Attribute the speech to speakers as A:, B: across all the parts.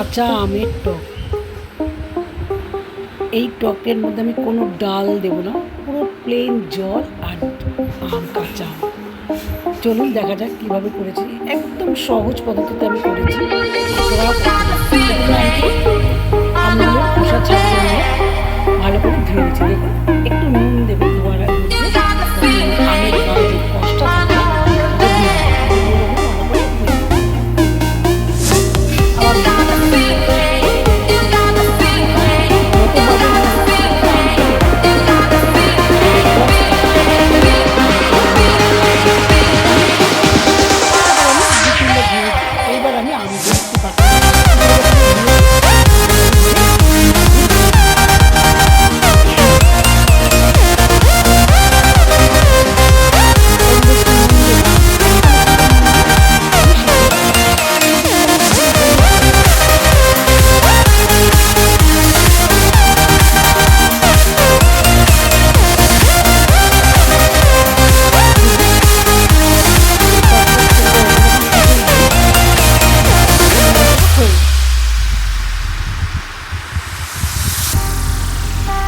A: কাঁচা আমের টক। এই টকের মধ্যে আমি কোনো ডাল দেবো না, পুরো প্লেন জল আর আম, কাঁচা আম। চলুন দেখা যাক কীভাবে করেছি। একদম সহজ পদ্ধতিতে আমি করেছি। আমগুলো খোসা ছাড়িয়ে নিয়ে ভালো করে ধুয়ে নিচ্ছি। দেখুন একটু নুন দেবো ধোয়ার মধ্যে, আমের গায়ে যে কষটা থাকে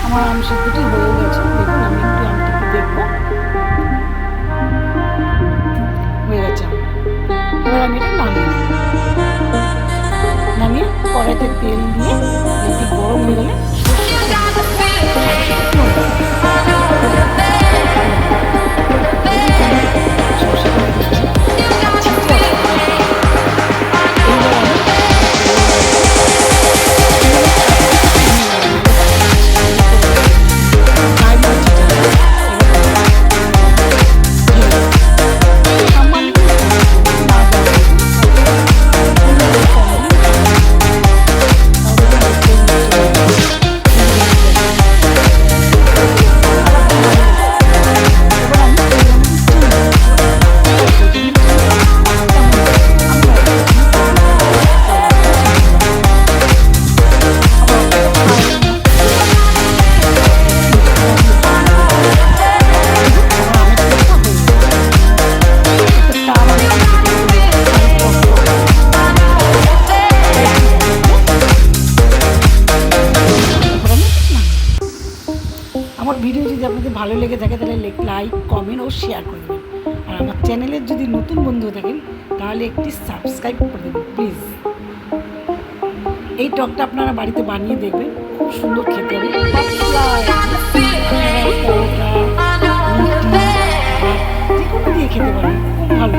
A: আমার আম সিদ্ধটি হয়ে গেছে। দেখুন আমি একটু আমটাকে দেখবো, হয়ে গেছে। এবার আমি এটা নামিয়ে কড়াইতে তেল দিয়ে তেলটি গরম হয়ে গেলে আমার ভিডিও যদি আপনাদের ভালো লেগে থাকে তাহলে লাইক, কমেন্ট ও শেয়ার করে দেবেন। আর আমার চ্যানেলের যদি নতুন বন্ধু থাকেন তাহলে একটি সাবস্ক্রাইব করে দেবেন প্লিজ। এই টকটা আপনারা বাড়িতে বানিয়ে দেখবেন, খুব সুন্দর খেতে হবে। দিয়ে খেতে পারেন, খুব ভালো।